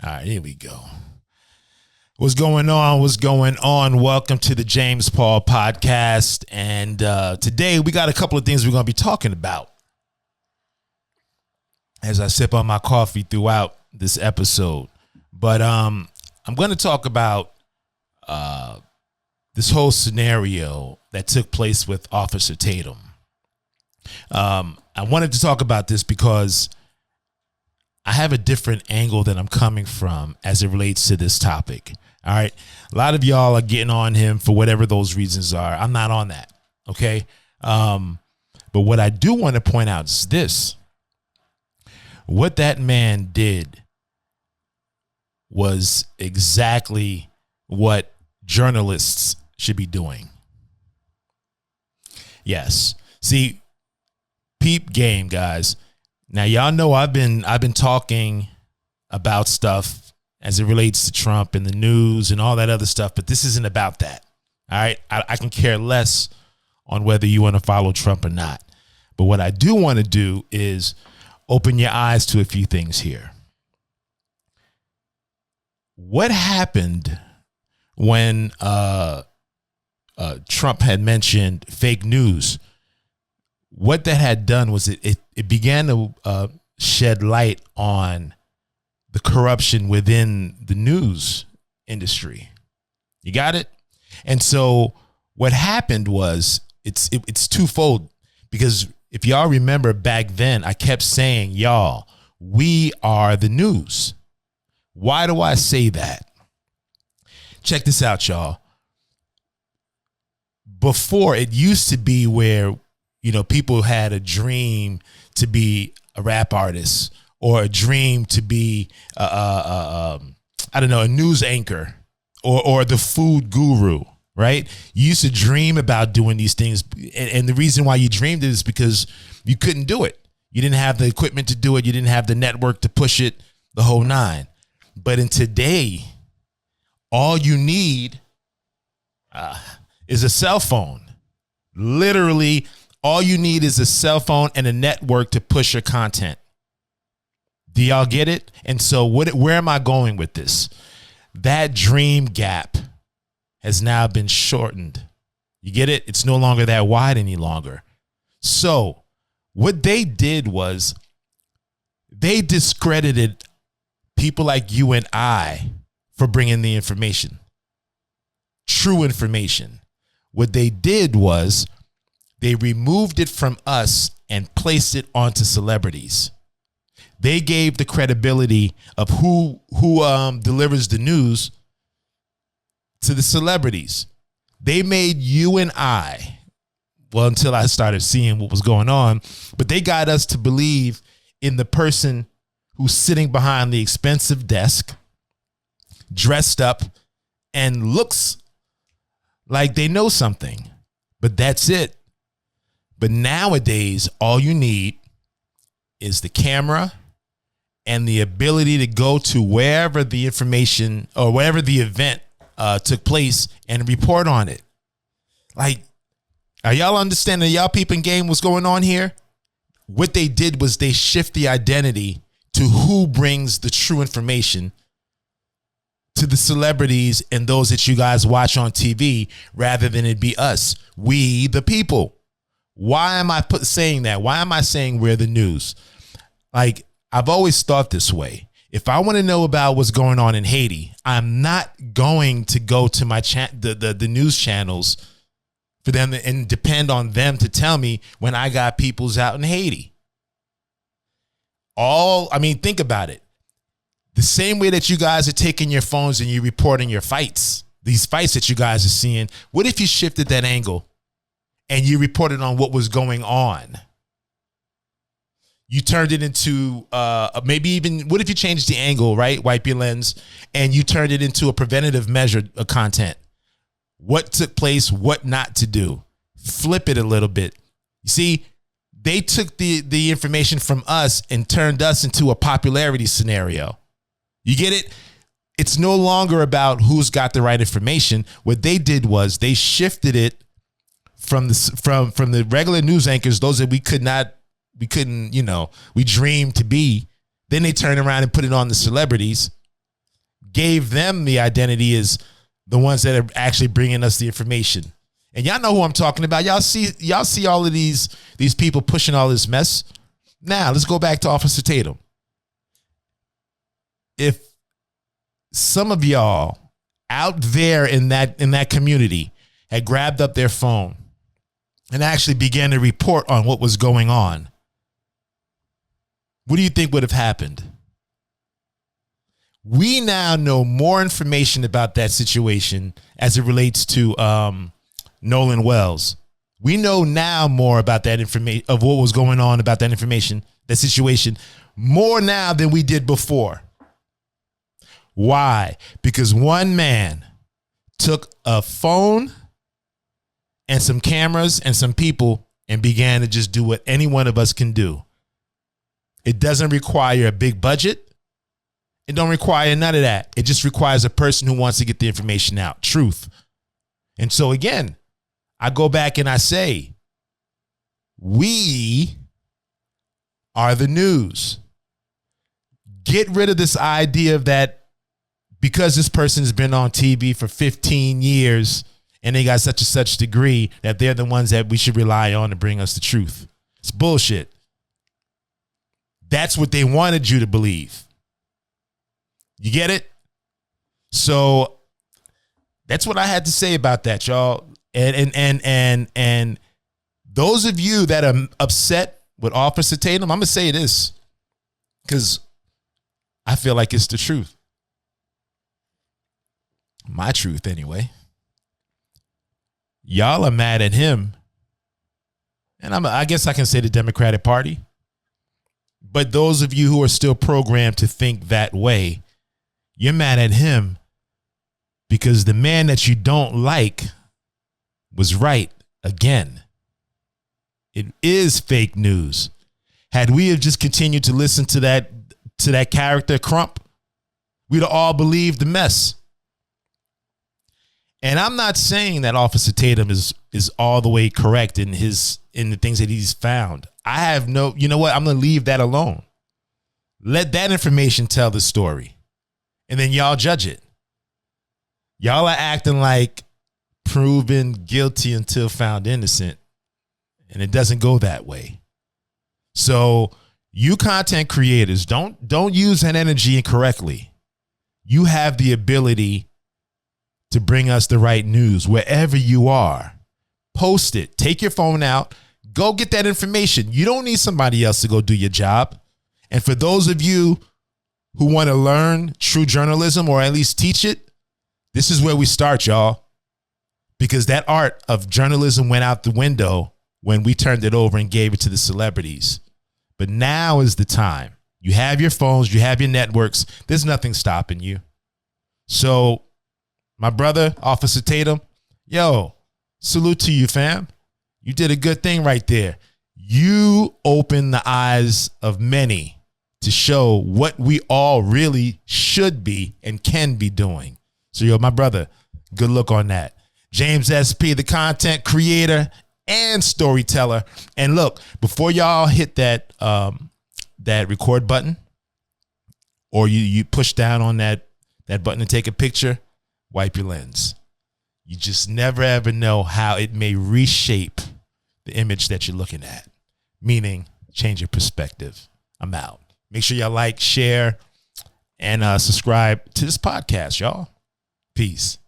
All right, here we go. What's going on? What's going on? Welcome to the James Paul Podcast. And today we got a couple of things we're going to be talking about as I sip on my coffee throughout this episode. But I'm going to talk about this whole scenario that took place with Officer Tatum. I wanted to talk about this because I have a different angle that I'm coming from as it relates to this topic. All right. A lot of y'all are getting on him for whatever those reasons are. I'm not on that. Okay. But what I do want to point out is this. What that man did was exactly what journalists should be doing. Yes. See, peep game, guys. Now, y'all know I've been talking about stuff as it relates to Trump and the news and all that other stuff, but this isn't about that. All right. I can care less on whether you want to follow Trump or not. But what I do want to do is open your eyes to a few things here. What happened when Trump had mentioned fake news? What that had done was it began to shed light on the corruption within the news industry. You got it? And so what happened was it's twofold, because if y'all remember back then, I kept saying, y'all, we are the news. Why do I say that? Check this out, y'all. Before, it used to be where, you know, people had a dream to be a rap artist or a dream to be, I don't know, a news anchor or the food guru, right? You used to dream about doing these things. And the reason why you dreamed it is because you couldn't do it. You didn't have the equipment to do it. You didn't have the network to push it, the whole nine. But in today, all you need is a cell phone. Literally, all you need is a cell phone and a network to push your content. Do y'all get it? And so where am I going with this? That dream gap has now been shortened. You get it? It's no longer that wide any longer. So what they did was they discredited people like you and I for bringing the information, true information. What they did was they removed it from us and placed it onto celebrities. They gave the credibility of who delivers the news to the celebrities. They made you and I, well, until I started seeing what was going on, but they got us to believe in the person who's sitting behind the expensive desk, dressed up, and looks like they know something. But that's it. But nowadays, all you need is the camera and the ability to go to wherever the information or wherever the event took place and report on it. Like, are y'all understanding? Y'all peeping game what's going on here? What they did was they shift the identity to who brings the true information to the celebrities and those that you guys watch on TV, rather than it be us, we the people. Why am I saying that? Why am I saying we're the news? Like, I've always thought this way. If I want to know about what's going on in Haiti, I'm not going to go to my the news channels for them and depend on them to tell me when I got peoples out in Haiti. Think about it. The same way that you guys are taking your phones and you're reporting your fights, these fights that you guys are seeing, what if you shifted that angle and you reported on what was going on? You turned it into maybe even, what if you changed the angle, right? Wipe your lens, and you turned it into a preventative measure of content. What took place, what not to do. Flip it a little bit. You see, they took the information from us and turned us into a popularity scenario. You get it? It's no longer about who's got the right information. What they did was they shifted it from the regular news anchors, those that we couldn't, we dreamed to be. Then they turn around and put it on the celebrities. gave them the identity as the ones that are actually bringing us the information. And y'all know who I'm talking about. Y'all see all of these people pushing all this mess. Now let's go back to Officer Tatum. If some of y'all out there in that community had grabbed up their phone and actually began to report on what was going on, what do you think would have happened? We now know more information about that situation as it relates to Nolan Wells. We know now more about that information, of what was going on about that information, that situation, more now than we did before. Why? Because one man took a phone and some cameras and some people and began to just do what any one of us can do. It doesn't require a big budget. It don't require none of that. It just requires a person who wants to get the information out. Truth. And so again, I go back and I say, we are the news. Get rid of this idea of that because this person's been on TV for 15 years and they got such and such degree that they're the ones that we should rely on to bring us the truth. It's bullshit. That's what they wanted you to believe. You get it? So that's what I had to say about that, y'all. And those of you that are upset with Officer Tatum, I'm gonna say this because I feel like it's the truth. My truth, anyway. Y'all are mad at him, and I guess I can say the Democratic Party. But those of you who are still programmed to think that way, you're mad at him because the man that you don't like was right again. It is fake news. Had we have just continued to listen to that character Crump, we'd have all believed the mess. And I'm not saying that Officer Tatum is all the way correct in the things that he's found. I have no, you know what? I'm going to leave that alone. Let that information tell the story. And then y'all judge it. Y'all are acting like proven guilty until found innocent. And it doesn't go that way. So you content creators, don't use that energy incorrectly. You have the ability to bring us the right news wherever you are. Post it. Take your phone out. Go get that information. You don't need somebody else to go do your job. And for those of you who want to learn true journalism or at least teach it, this is where we start, y'all. Because that art of journalism went out the window when we turned it over and gave it to the celebrities. But now is the time. You have your phones, you have your networks. There's nothing stopping you. So, my brother, Officer Tatum, yo, salute to you, fam. You did a good thing right there. You opened the eyes of many to show what we all really should be and can be doing. So, yo, my brother, good look on that. James SP, the content creator and storyteller. And look, before y'all hit that record button or you push down on that button to take a picture, wipe your lens. You just never ever know how it may reshape the image that you're looking at. Meaning, change your perspective. I'm out. Make sure y'all like, share, and subscribe to this podcast, y'all. Peace.